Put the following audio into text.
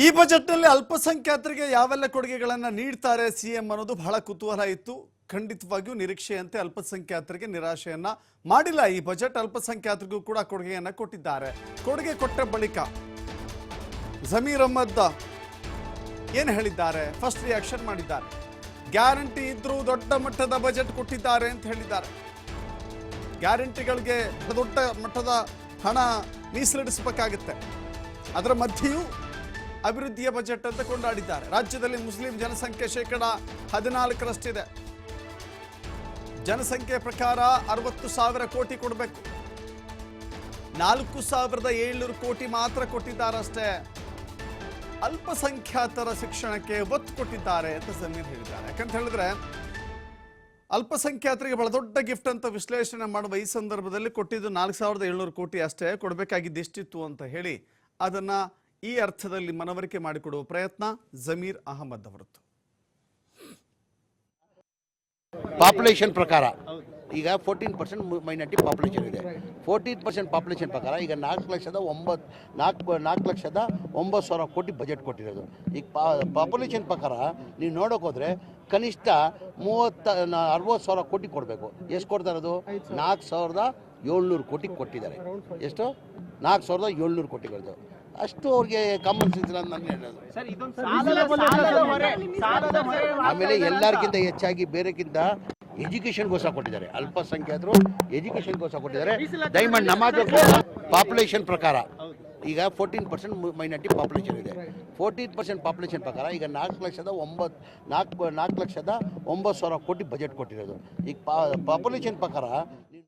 ಈ ಬಜೆಟ್ನಲ್ಲಿ ಅಲ್ಪಸಂಖ್ಯಾತರಿಗೆ ಯಾವೆಲ್ಲ ಕೊಡುಗೆಗಳನ್ನು ನೀಡ್ತಾರೆ ಸಿಎಂ ಅನ್ನೋದು ಬಹಳ ಕುತೂಹಲ ಇತ್ತು. ಖಂಡಿತವಾಗಿಯೂ ನಿರೀಕ್ಷೆಯಂತೆ ಅಲ್ಪಸಂಖ್ಯಾತರಿಗೆ ನಿರಾಶೆಯನ್ನ ಮಾಡಿಲ್ಲ. ಈ ಬಜೆಟ್ ಅಲ್ಪಸಂಖ್ಯಾತರಿಗೂ ಕೂಡ ಕೊಡುಗೆಯನ್ನ ಕೊಟ್ಟಿದ್ದಾರೆ. ಕೊಡುಗೆ ಕೊಟ್ಟ ಬಳಿಕ ಜಮೀರ್ ಅಹ್ಮದ್ ಏನು ಹೇಳಿದ್ದಾರೆ? ಫಸ್ಟ್ ರಿಯಾಕ್ಷನ್ ಮಾಡಿದ್ದಾರೆ. ಗ್ಯಾರಂಟಿ ಇದ್ರೂ ದೊಡ್ಡ ಮಟ್ಟದ ಬಜೆಟ್ ಕೊಟ್ಟಿದ್ದಾರೆ ಅಂತ ಹೇಳಿದ್ದಾರೆ. ಗ್ಯಾರಂಟಿಗಳಿಗೆ ದೊಡ್ಡ ಮಟ್ಟದ ಹಣ ಮೀಸಲಿಡಿಸಬೇಕಾಗುತ್ತೆ. ಅದರ ಮಧ್ಯೆಯೂ ಅಭಿವೃದ್ಧಿಯ ಬಜೆಟ್ ಅಂತ ಕೊಂಡಾಡಿದ್ದಾರೆ. ರಾಜ್ಯದಲ್ಲಿ ಮುಸ್ಲಿಂ ಜನಸಂಖ್ಯೆ 14% ಜನಸಂಖ್ಯೆ ಪ್ರಕಾರ 60,000 ಕೋಟಿ ಕೊಡಬೇಕು. 4,700 ಕೋಟಿ ಮಾತ್ರ ಕೊಟ್ಟಿದ್ದಾರಷ್ಟೇ. ಅಲ್ಪಸಂಖ್ಯಾತರ ಶಿಕ್ಷಣಕ್ಕೆ ಒತ್ತು ಕೊಟ್ಟಿದ್ದಾರೆ ಅಂತ ಜಮೀರ್ ಹೇಳಿದ್ದಾರೆ. ಯಾಕಂತ ಹೇಳಿದ್ರೆ ಅಲ್ಪಸಂಖ್ಯಾತರಿಗೆ ಬಹಳ ದೊಡ್ಡ ಗಿಫ್ಟ್ ಅಂತ ವಿಶ್ಲೇಷಣೆ ಮಾಡುವ ಈ ಸಂದರ್ಭದಲ್ಲಿ ಕೊಟ್ಟಿದ್ದು 4,700 ಕೋಟಿ ಅಷ್ಟೇ. ಕೊಡಬೇಕಾಗಿದ್ದು ಎಷ್ಟಿತ್ತು ಅಂತ ಹೇಳಿ ಅದನ್ನ ಈ ಅರ್ಥದಲ್ಲಿ ಮನವರಿಕೆ ಮಾಡಿಕೊಡುವ ಪ್ರಯತ್ನ ಜಮೀರ್ ಅಹಮದ್ ಅವರದ್ದು. ಪಾಪ್ಯುಲೇಷನ್ ಪ್ರಕಾರ ಈಗ 14% ಮೈನಾರಿಟಿ ಪಾಪ್ಯುಲೇಷನ್ ಇದೆ. 14% ಪಾಪ್ಯುಲೇಷನ್ ಪ್ರಕಾರ ಈಗ 4,09,000 ಕೋಟಿ ಬಜೆಟ್ ಕೊಟ್ಟಿರೋದು. ಈಗ ಪಾಪ್ಯುಲೇಷನ್ ಪ್ರಕಾರ ನೀವು ನೋಡೋಕೆ ಹೋದರೆ ಕನಿಷ್ಠ 60,000 ಕೋಟಿ ಕೊಡಬೇಕು. ಎಷ್ಟು ಕೊಡ್ತಾ ಇರೋದು? 4,700 ಕೋಟಿ ಕೊಟ್ಟಿದ್ದಾರೆ. ಎಷ್ಟು? 4,700 ಕೋಟಿಗಳದ್ದು. ಅಷ್ಟು ಅವ್ರಿಗೆ ಕಾಮನ್ ಸೆನ್ಸ್ ಇಲ್ಲ ಅಂತ ನಾನು ಹೇಳೋದು. ಆಮೇಲೆ ಎಲ್ಲರಿಗಿಂತ ಹೆಚ್ಚಾಗಿ ಬೇರೆಕ್ಕಿಂತ ಎಜುಕೇಷನ್ಗೋಸ್ಕರ ಕೊಟ್ಟಿದ್ದಾರೆ. ಅಲ್ಪಸಂಖ್ಯಾತರು ಎಜುಕೇಷನ್ಗೋಸ್ಕರ ಕೊಟ್ಟಿದ್ದಾರೆ. ಡೈಮಂಡ್ ನಮಾಜ್ ಪಾಪ್ಯುಲೇಷನ್ ಪ್ರಕಾರ ಈಗ 14% ಮೈನಾರಿಟಿ ಪಾಪ್ಯುಲೇಷನ್ ಇದೆ. 14% ಪಾಪ್ಯುಲೇಷನ್ ಪ್ರಕಾರ ಈಗ 4,09,000 ಕೋಟಿ ಬಜೆಟ್ ಕೊಟ್ಟಿರೋದು. ಈಗ ಪಾಪ್ಯುಲೇಷನ್ ಪ್ರಕಾರ